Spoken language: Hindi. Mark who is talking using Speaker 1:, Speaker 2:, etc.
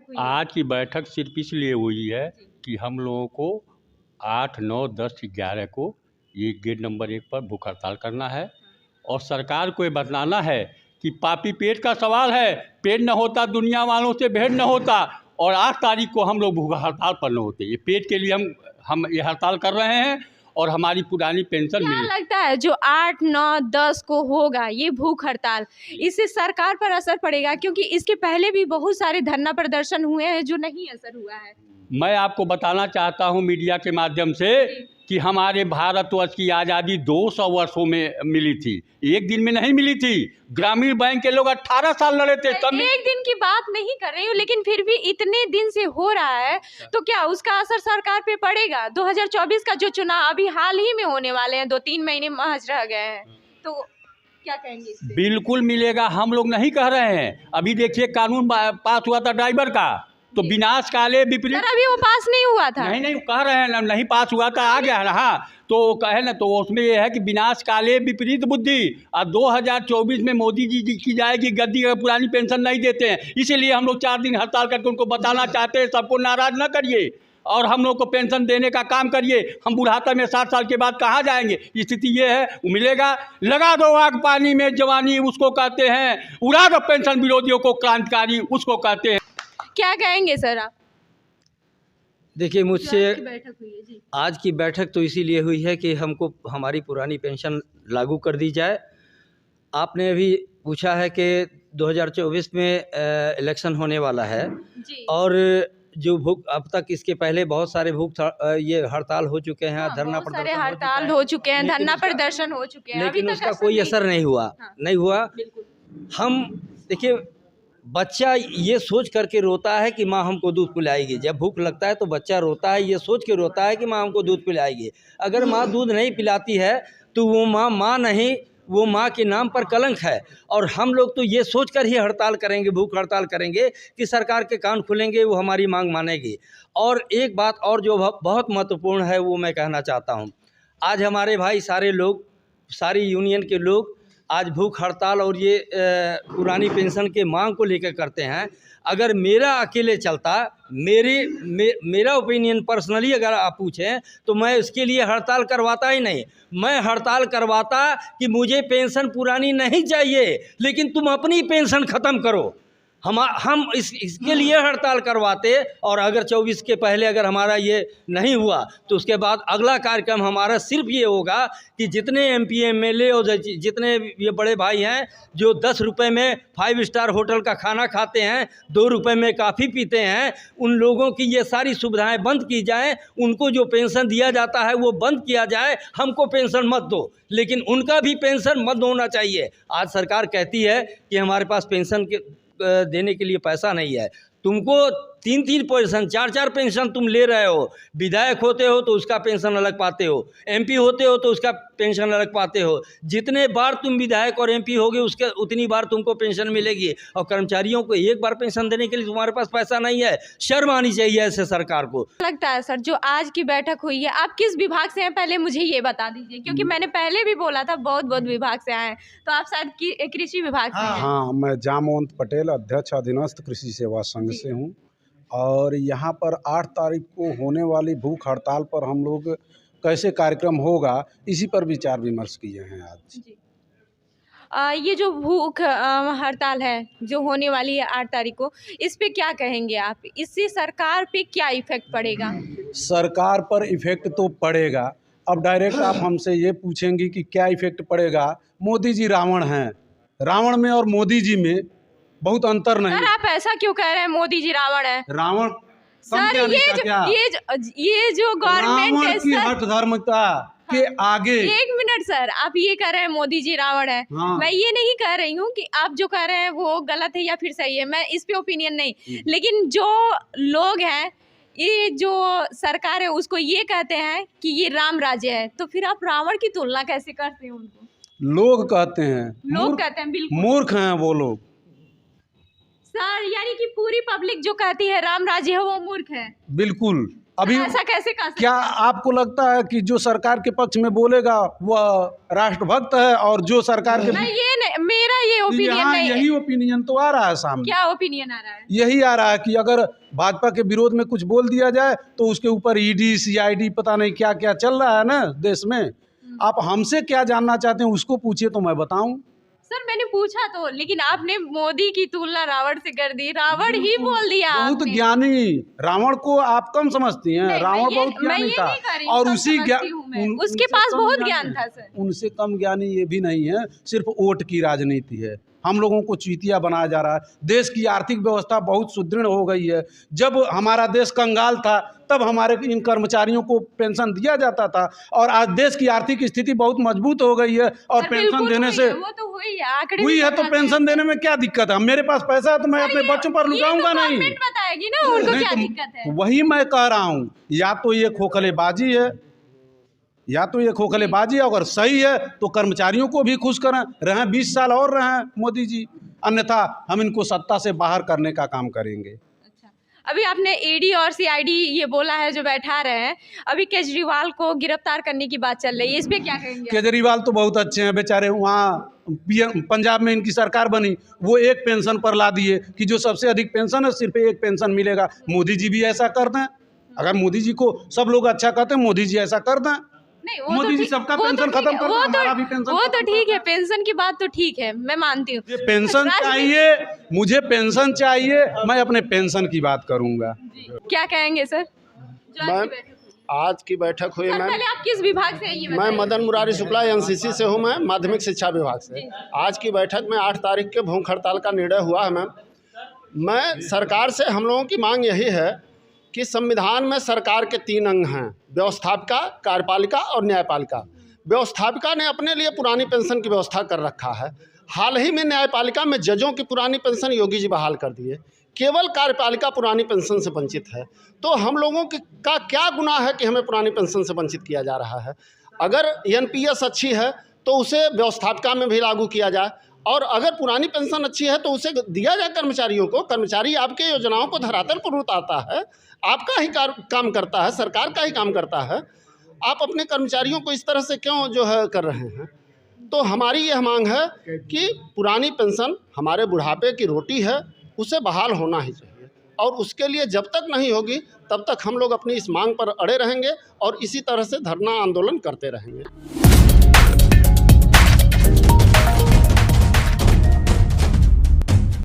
Speaker 1: हुई है?
Speaker 2: आज की बैठक सिर्फ इसलिए हुई है
Speaker 1: जी।
Speaker 2: कि हम लोगों को 8, 9, 10, 11 को ये गेट नंबर 1 पर भूख हड़ताल करना है और सरकार को ये बताना है कि पापी पेट का सवाल है, पेट न होता दुनिया वालों से भेंट न होता और 8 तारीख को हम लोग भूख हड़ताल पर न होते। ये पेट के लिए हम ये हड़ताल कर रहे हैं और हमारी पुरानी पेंशन
Speaker 1: क्या
Speaker 2: मिले।
Speaker 1: लगता है जो 8, 9, 10 को होगा ये भूख हड़ताल, इससे सरकार पर असर पड़ेगा? क्योंकि इसके पहले भी बहुत सारे धरना प्रदर्शन हुए हैं जो नहीं असर हुआ है।
Speaker 2: मैं आपको बताना चाहता हूं मीडिया के माध्यम से कि हमारे भारतवर्ष की आज़ादी 200 वर्षों में मिली थी, एक दिन में नहीं मिली थी। ग्रामीण बैंक के लोग 18 साल लड़े थे तब।
Speaker 1: एक दिन की बात नहीं कर रही हूँ, लेकिन फिर भी इतने दिन से हो रहा है तो क्या उसका असर सरकार पे पड़ेगा? 2024 का जो चुनाव अभी हाल ही में होने वाले हैं, 2-3 महीने महज रह गए हैं, तो क्या कहेंगे इस पे?
Speaker 2: बिल्कुल मिलेगा, हम लोग नहीं कह रहे हैं। अभी देखिए कानून पास हुआ था ड्राइवर का, तो विनाश काले विपरीत।
Speaker 1: सर अभी वो पास नहीं हुआ था।
Speaker 2: नहीं कह रहे हैं ना, नहीं पास हुआ था, आ गया ना। हाँ तो कहे ना, तो उसमें ये है कि विनाश काले विपरीत बुद्धि। और 2024 में मोदी जी की जाएगी गद्दी, अगर पुरानी पेंशन नहीं देते हैं। इसीलिए हम लोग 4 दिन हड़ताल करके उनको बताना चाहते हैं, सबको नाराज ना करिए और हम लोग को पेंशन देने का काम करिए। हम बुढ़ापे में 60 साल के बाद कहाँ जाएंगे? स्थिति ये है, वो मिलेगा। लगा दो आग पानी में जवानी उसको कहते हैं, उड़ा दो पेंशन विरोधियों को क्रांतिकारी उसको कहते हैं।
Speaker 1: क्या कहेंगे सर आप?
Speaker 3: देखिए मुझसे
Speaker 1: बैठक हुई है जी।
Speaker 3: आज की बैठक तो इसीलिए हुई है कि हमको हमारी पुरानी पेंशन लागू कर दी जाए। आपने अभी पूछा है कि 2024 में इलेक्शन होने वाला है
Speaker 1: जी।
Speaker 3: और जो भूख अब तक इसके पहले बहुत सारे ये हड़ताल हो चुके हैं, धरना
Speaker 1: बहुत सारे
Speaker 3: प्रदर्शन
Speaker 1: हड़ताल हो चुके हैं,
Speaker 3: लेकिन
Speaker 1: धरना
Speaker 3: उसका-
Speaker 1: प्रदर्शन हो चुके हैं,
Speaker 3: लेकिन
Speaker 1: अभी तक
Speaker 3: उसका कोई असर नहीं हुआ।
Speaker 1: हाँ।
Speaker 3: नहीं हुआ।
Speaker 1: बिल्कुल।
Speaker 3: हम देखिए, बच्चा ये सोच करके रोता है कि माँ हमको दूध पिलाएगी। जब भूख लगता है तो बच्चा रोता है, ये सोच के रोता है कि माँ हमको दूध पिलाएगी। अगर माँ दूध नहीं पिलाती है तो वो माँ नहीं, वो माँ के नाम पर कलंक है। और हम लोग तो ये सोच कर ही हड़ताल करेंगे, भूख हड़ताल करेंगे कि सरकार के कान खुलेंगे, वो हमारी मांग मानेगी। और एक बात और जो बहुत महत्वपूर्ण है वो मैं कहना चाहता हूँ। आज हमारे भाई सारे लोग, सारी यूनियन के लोग आज भूख हड़ताल और ये पुरानी पेंशन के मांग को लेकर करते हैं। अगर मेरा अकेले चलता, मेरा ओपिनियन पर्सनली अगर आप पूछें तो मैं इसके लिए हड़ताल करवाता ही नहीं। मैं हड़ताल करवाता कि मुझे पेंशन पुरानी नहीं चाहिए, लेकिन तुम अपनी पेंशन ख़त्म करो। हम इसके लिए हड़ताल करवाते। और अगर 24 के पहले अगर हमारा ये नहीं हुआ तो उसके बाद अगला कार्यक्रम हमारा सिर्फ ये होगा कि जितने MP MLA और जितने ये बड़े भाई हैं जो 10 रुपये में 5 स्टार होटल का खाना खाते हैं, 2 रुपये में काफ़ी पीते हैं, उन लोगों की ये सारी सुविधाएं बंद की जाएं। उनको जो पेंशन दिया जाता है वो बंद किया जाए। हमको पेंशन मत दो, लेकिन उनका भी पेंशन मत होना चाहिए। आज सरकार कहती है कि हमारे पास पेंशन के देने के लिए पैसा नहीं है। तुमको 3-3 पेंशन, 4-4 पेंशन तुम ले रहे हो। विधायक होते हो तो उसका पेंशन अलग पाते हो, MP होते हो तो उसका पेंशन अलग पाते हो। जितने बार तुम विधायक और MP होगे उसके उतनी बार तुमको पेंशन मिलेगी। और कर्मचारियों को एक बार पेंशन देने के लिए तुम्हारे पास पैसा नहीं है। शर्म आनी चाहिए ऐसे सरकार को।
Speaker 1: लगता है सर जो आज की बैठक हुई है, आप किस विभाग से हैं पहले मुझे ये बता दीजिए, क्योंकि मैंने पहले भी बोला था बहुत विभाग से आए हैं, तो आप शायद कृषि विभाग से हैं।
Speaker 4: हाँ, मैं जामवंत पटेल, अध्यक्ष अधीनस्थ कृषि सेवा संघ से हूँ। और यहाँ पर 8 तारीख को होने वाली भूख हड़ताल पर हम लोग कैसे कार्यक्रम होगा, इसी पर विचार विमर्श किए हैं आज।
Speaker 1: जी। ये जो भूख हड़ताल है जो होने वाली है 8 तारीख को, इस पे क्या कहेंगे आप? इससे सरकार पे क्या इफेक्ट पड़ेगा?
Speaker 4: सरकार पर इफेक्ट तो पड़ेगा। अब डायरेक्ट आप हमसे ये पूछेंगी कि क्या इफेक्ट पड़ेगा। मोदी जी रावण हैं, रावण में और मोदी जी में बहुत अंतर नहीं।
Speaker 1: सर आप ऐसा क्यों कह रहे हैं मोदी जी रावण है?
Speaker 4: रावण
Speaker 1: सर ये जो गवर्नमेंट है
Speaker 4: की हठ धर्मता के आगे।
Speaker 1: एक मिनट सर, आप ये कह रहे हैं मोदी जी रावण है।
Speaker 4: हाँ।
Speaker 1: मैं ये नहीं कह रही हूँ कि आप जो कह रहे हैं वो गलत है या फिर सही है, मैं इस पे ओपिनियन नहीं, लेकिन जो लोग हैं, ये जो सरकार है उसको ये कहते हैं कि ये राम राज्य है, तो फिर आप रावण की तुलना कैसे करते हैं उनको?
Speaker 4: लोग कहते हैं,
Speaker 1: लोग कहते हैं, बिल्कुल
Speaker 4: मूर्ख हैं वो लोग।
Speaker 1: सर यानी कि पूरी पब्लिक जो कहती है राम राज्य है वो मूर्ख है।
Speaker 4: बिल्कुल। अभी
Speaker 1: ऐसा कैसे कह सकते
Speaker 4: क्या आपको लगता है कि जो सरकार के पक्ष में बोलेगा वह राष्ट्रभक्त है, और जो सरकार के
Speaker 1: नहीं, ये नहीं, मेरा ये ओपिनियन
Speaker 4: यहाँ
Speaker 1: नहीं है।
Speaker 4: यही ओपिनियन तो आ रहा है सामने।
Speaker 1: क्या ओपिनियन आ रहा है?
Speaker 4: यही आ रहा है कि अगर भाजपा के विरोध में कुछ बोल दिया जाए तो उसके ऊपर ईडी CID पता नहीं क्या क्या चल रहा है ना देश में। आप हमसे क्या जानना चाहते हैं उसको पूछिए तो मैं बताऊं।
Speaker 1: सर मैंने पूछा तो, लेकिन आपने मोदी की तुलना रावण से कर दी। रावण ही बोल दिया
Speaker 4: बहुत
Speaker 1: आपने।
Speaker 4: ज्ञानी। रावण को आप कम समझती हैं,
Speaker 1: नहीं,
Speaker 4: रावण बहुत
Speaker 1: मैं
Speaker 4: ज्ञानी
Speaker 1: ये
Speaker 4: था।
Speaker 1: नहीं कर रही हूँ,
Speaker 4: और
Speaker 1: कम
Speaker 4: उसी
Speaker 1: समझती हूँ मैं। उसके
Speaker 4: उनसे
Speaker 1: पास
Speaker 4: कम
Speaker 1: बहुत
Speaker 4: ज्ञानी
Speaker 1: ज्ञान
Speaker 4: है।
Speaker 1: था सर।
Speaker 4: उनसे कम ज्ञानी ये भी नहीं है, सिर्फ वोट की राजनीति है। हम लोगों को चीतिया बनाया जा रहा है। देश की आर्थिक व्यवस्था बहुत सुदृढ़ हो गई है। जब हमारा देश कंगाल था तब हमारे इन कर्मचारियों को पेंशन दिया जाता था, और आज देश की आर्थिक स्थिति बहुत मजबूत हो गई है। और
Speaker 1: सर,
Speaker 4: पेंशन
Speaker 1: बिल्कुल
Speaker 4: देने
Speaker 1: हुई
Speaker 4: से
Speaker 1: है, वो तो हुई है, आंकड़े
Speaker 4: हुई
Speaker 1: भी
Speaker 4: है तो
Speaker 1: बताते
Speaker 4: पेंशन
Speaker 1: हैं।
Speaker 4: देने में क्या दिक्कत है? मेरे पास पैसा है तो मैं अपने बच्चों पर लुटाऊंगा नहीं।
Speaker 1: गवर्नमेंट बताएगी ना उनको
Speaker 4: नहीं
Speaker 1: क्या
Speaker 4: तो
Speaker 1: दिक्कत है।
Speaker 4: वही मैं कह रहा हूँ, या तो ये खोखलेबाजी है, या तो ये खोखलेबाजी है। अगर सही है तो कर्मचारियों को भी खुश करें, रहें 20 साल और रहें मोदी जी, अन्यथा हम इनको सत्ता से बाहर करने का काम करेंगे।
Speaker 1: अच्छा, अभी आपने ईडी और CID ये बोला है जो बैठा रहे हैं, अभी केजरीवाल को गिरफ्तार करने की बात चल रही है, इस पे क्या कहेंगे?
Speaker 4: केजरीवाल तो बहुत अच्छे हैं बेचारे। वहाँ पंजाब में इनकी सरकार बनी, वो एक पेंशन पर ला दिए कि जो सबसे अधिक पेंशन है सिर्फ एक पेंशन मिलेगा। मोदी जी भी ऐसा कर दें। अगर मोदी जी को सब लोग अच्छा कहते हैं, मोदी जी ऐसा कर दें।
Speaker 1: नहीं,
Speaker 4: मोदी जी सबका पेंशन खत्म कर दें, हमारा भी पेंशन
Speaker 1: वो तो
Speaker 4: खत्म
Speaker 1: ठीक
Speaker 4: कर
Speaker 1: है, पेंशन की बात तो ठीक है, मैं मानती हूँ।
Speaker 4: मुझे पेंशन चाहिए, मुझे पेंशन चाहिए, मैं अपने पेंशन की बात करूंगा।
Speaker 1: क्या कहेंगे सर? जो आज की बैठक हुई।
Speaker 5: आज की बैठक हुई
Speaker 1: सर,
Speaker 5: मैम।
Speaker 1: पहले आप किस विभाग से हैं ये
Speaker 5: मैं
Speaker 1: बताइए।
Speaker 5: मदन मुरारी शुक्ला NCC से हूँ, मैं माध्यमिक शिक्षा विभाग से। आज की बैठक में 8 तारीख के भूख हड़ताल का निर्णय हुआ है मैम। मैं सरकार से हम लोगों की मांग यही है कि संविधान में सरकार के 3 अंग हैं, व्यवस्थापिका, कार्यपालिका और न्यायपालिका। व्यवस्थापिका ने अपने लिए पुरानी पेंशन की व्यवस्था कर रखा है। हाल ही में न्यायपालिका में जजों की पुरानी पेंशन योगी जी बहाल कर दिए। केवल कार्यपालिका पुरानी पेंशन से वंचित है। तो हम लोगों का क्या गुनाह है कि हमें पुरानी पेंशन से वंचित किया जा रहा है? अगर NPS अच्छी है तो उसे व्यवस्थापिका में भी लागू किया जाए, और अगर पुरानी पेंशन अच्छी है तो उसे दिया जाए कर्मचारियों को। कर्मचारी आपके योजनाओं को धरातल पर उतारता है, आपका ही काम करता है, सरकार का ही काम करता है। आप अपने कर्मचारियों को इस तरह से क्यों जो है कर रहे हैं? तो हमारी यह मांग है कि पुरानी पेंशन हमारे बुढ़ापे की रोटी है, उसे बहाल होना ही चाहिए। और उसके लिए जब तक नहीं होगी तब तक हम लोग अपनी इस मांग पर अड़े रहेंगे और इसी तरह से धरना आंदोलन करते रहेंगे।